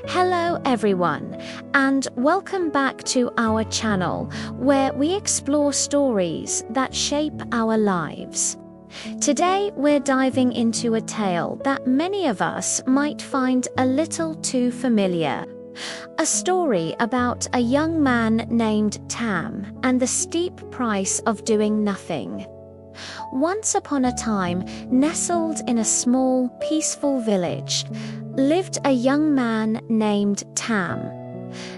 Hello everyone, and welcome back to our channel where we explore stories that shape our lives. Today we're diving into a tale that many of us might find a little too familiar. A story about a young man named Tam and the steep price of doing nothing. Once upon a time, nestled in a small, peaceful village, lived a young man named Tam.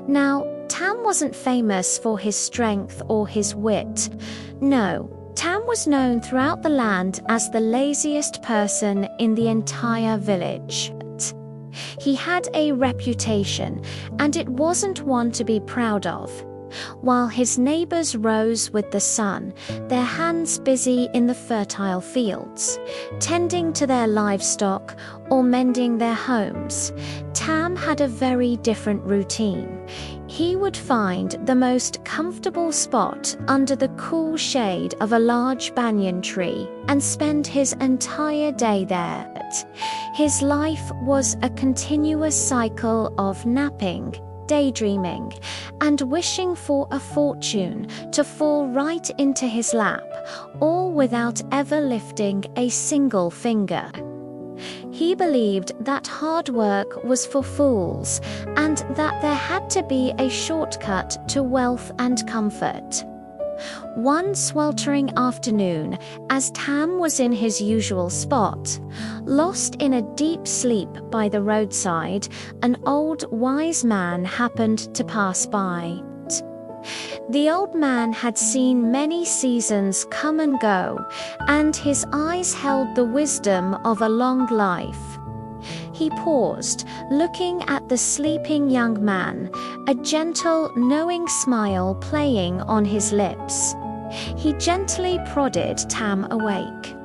Now, Tam wasn't famous for his strength or his wit. No, Tam was known throughout the land as the laziest person in the entire village. He had a reputation, and it wasn't one to be proud of. While his neighbors rose with the sun, their hands busy in the fertile fields, tending to their livestock or mending their homes, Tam had a very different routine. He would find the most comfortable spot under the cool shade of a large banyan tree and spend his entire day there. His life was a continuous cycle of napping, daydreaming, and wishing for a fortune to fall right into his lap, all without ever lifting a single finger. He believed that hard work was for fools, and that there had to be a shortcut to wealth and comfort. One sweltering afternoon, as Tam was in his usual spot, lost in a deep sleep by the roadside, an old wise man happened to pass by. The old man had seen many seasons come and go, and his eyes held the wisdom of a long life. He paused, looking at the sleeping young man, a gentle, knowing smile playing on his lips. He gently prodded Tam awake.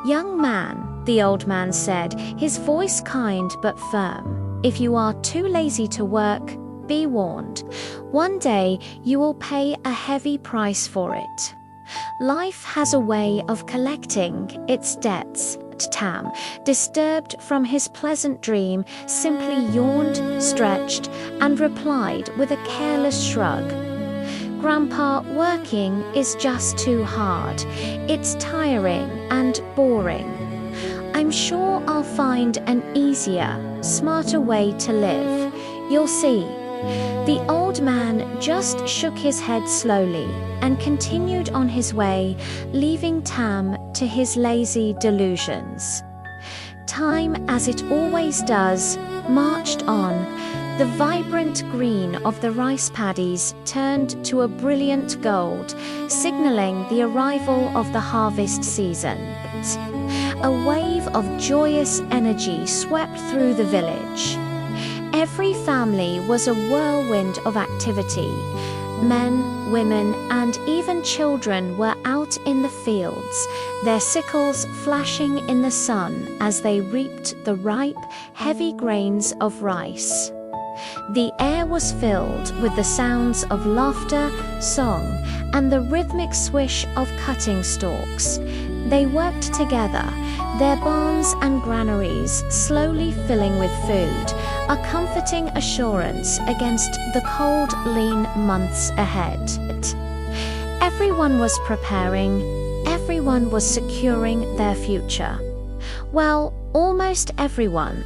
"Young man," the old man said, his voice kind but firm, "if you are too lazy to work, be warned. One day you will pay a heavy price for it. Life has a way of collecting its debts." Tam, disturbed from his pleasant dream, simply yawned, stretched, and replied with a careless shrug. "Grandpa, working is just too hard. It's tiring and boring. I'm sure I'll find an easier, smarter way to live. You'll see." The old man just shook his head slowly and continued on his way, leaving Tam to his lazy delusions. Time, as it always does, marched on. The vibrant green of the rice paddies turned to a brilliant gold, signaling the arrival of the harvest season. A wave of joyous energy swept through the village. Every family was a whirlwind of activity. Men, women, and even children were out in the fields, their sickles flashing in the sun as they reaped the ripe, heavy grains of rice. The air was filled with the sounds of laughter, song, and the rhythmic swish of cutting stalks. They worked together, their barns and granaries slowly filling with food, a comforting assurance against the cold, lean months ahead. Everyone was preparing, everyone was securing their future. Well, almost everyone.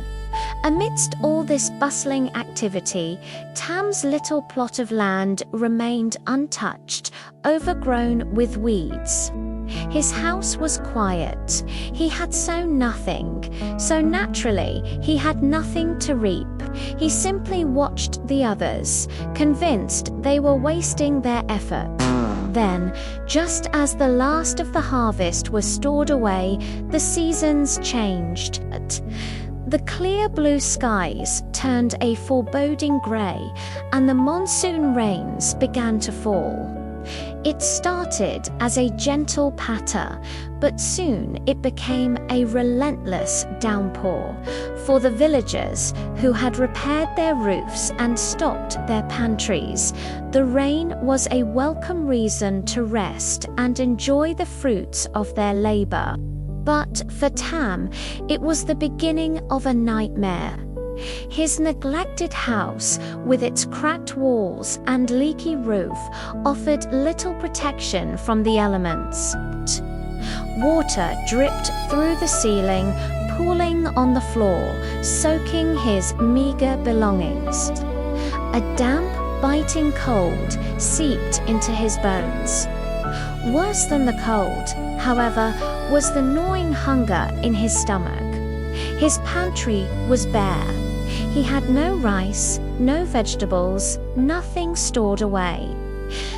Amidst all this bustling activity, Tam's little plot of land remained untouched, overgrown with weeds. His house was quiet. He had sown nothing, so naturally he had nothing to reap. He simply watched the others, convinced they were wasting their effort. Then, just as the last of the harvest was stored away, the seasons changed. The clear blue skies turned a foreboding grey, and the monsoon rains began to fall. It started as a gentle patter, but soon it became a relentless downpour. For the villagers who had repaired their roofs and stocked their pantries, the rain was a welcome reason to rest and enjoy the fruits of their labor. But for Tam, it was the beginning of a nightmare. His neglected house, with its cracked walls and leaky roof, offered little protection from the elements. Water dripped through the ceiling, pooling on the floor, soaking his meager belongings. A damp, biting cold seeped into his bones. Worse than the cold, however, was the gnawing hunger in his stomach. His pantry was bare. He had no rice, no vegetables, nothing stored away.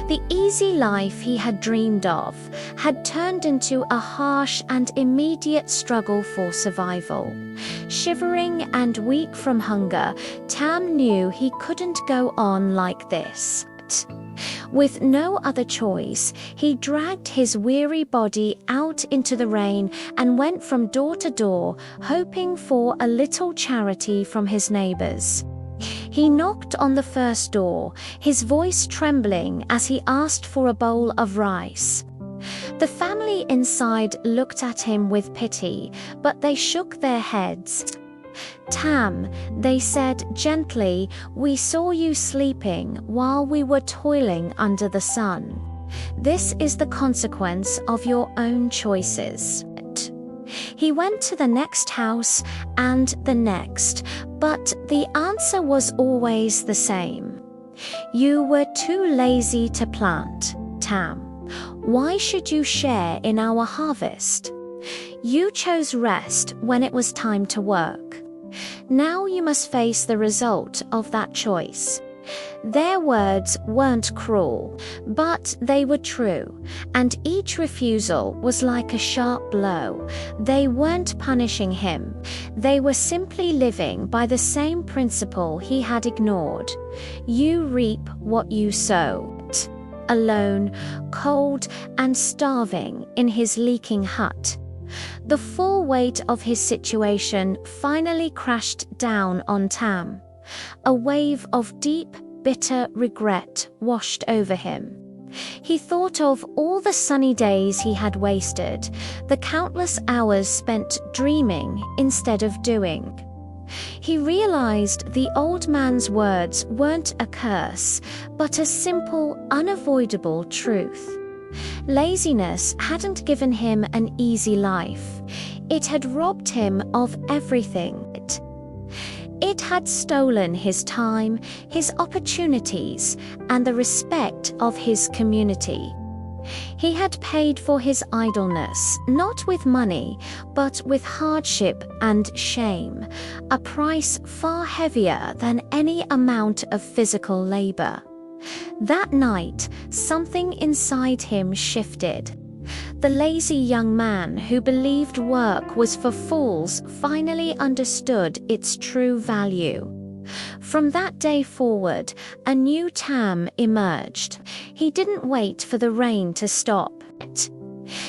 The easy life he had dreamed of had turned into a harsh and immediate struggle for survival. Shivering and weak from hunger, Tam knew he couldn't go on like this. With no other choice, he dragged his weary body out into the rain and went from door to door, hoping for a little charity from his neighbors. He knocked on the first door, his voice trembling as he asked for a bowl of rice. The family inside looked at him with pity, but they shook their heads. "Tam," they said gently, "we saw you sleeping while we were toiling under the sun. This is the consequence of your own choices." He went to the next house and the next, but the answer was always the same. "You were too lazy to plant, Tam. Why should you share in our harvest? You chose rest when it was time to work. Now you must face the result of that choice." Their words weren't cruel, but they were true, and each refusal was like a sharp blow. They weren't punishing him. They were simply living by the same principle he had ignored. You reap what you sow. Alone, cold, and starving in his leaking hut, the full weight of his situation finally crashed down on Tam. A wave of deep, bitter regret washed over him. He thought of all the sunny days he had wasted, the countless hours spent dreaming instead of doing. He realized the old man's words weren't a curse, but a simple, unavoidable truth. Laziness hadn't given him an easy life. It had robbed him of everything. It had stolen his time, his opportunities, and the respect of his community. He had paid for his idleness, not with money, but with hardship and shame, a price far heavier than any amount of physical labor. That night, something inside him shifted. The lazy young man who believed work was for fools finally understood its true value. From that day forward, a new Tam emerged. He didn't wait for the rain to stop.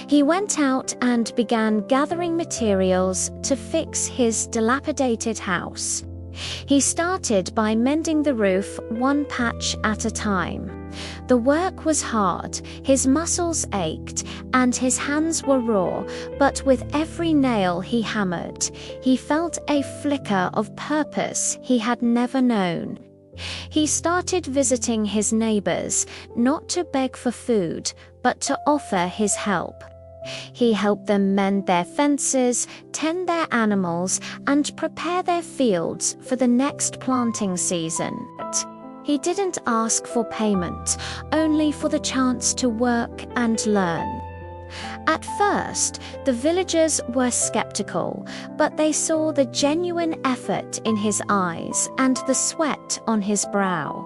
He went out and began gathering materials to fix his dilapidated house. He started by mending the roof one patch at a time. The work was hard, his muscles ached, and his hands were raw, but with every nail he hammered, he felt a flicker of purpose he had never known. He started visiting his neighbors, not to beg for food, but to offer his help. He helped them mend their fences, tend their animals, and prepare their fields for the next planting season. He didn't ask for payment, only for the chance to work and learn. At first, the villagers were skeptical, but they saw the genuine effort in his eyes and the sweat on his brow.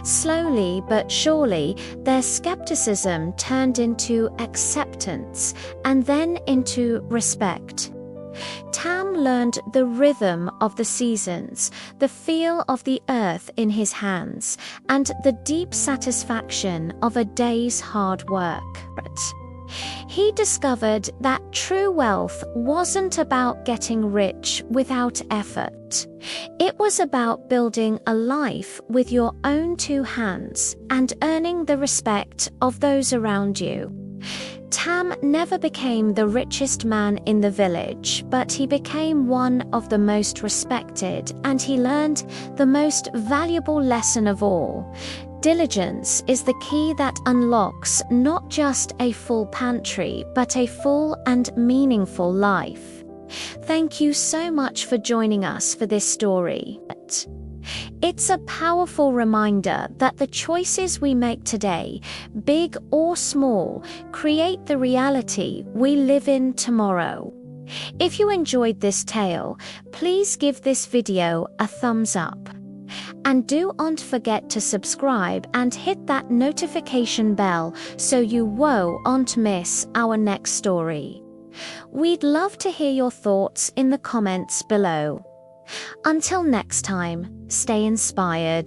Slowly but surely, their skepticism turned into acceptance and then into respect. Tam learned the rhythm of the seasons, the feel of the earth in his hands, and the deep satisfaction of a day's hard work. He discovered that true wealth wasn't about getting rich without effort. It was about building a life with your own two hands and earning the respect of those around you. Tam never became the richest man in the village, but he became one of the most respected, and he learned the most valuable lesson of all. Diligence is the key that unlocks not just a full pantry, but a full and meaningful life. Thank you so much for joining us for this story. It's a powerful reminder that the choices we make today, big or small, create the reality we live in tomorrow. If you enjoyed this tale, please give this video a thumbs up. And do not forget to subscribe and hit that notification bell so you won't miss our next story. We'd love to hear your thoughts in the comments below. Until next time, stay inspired.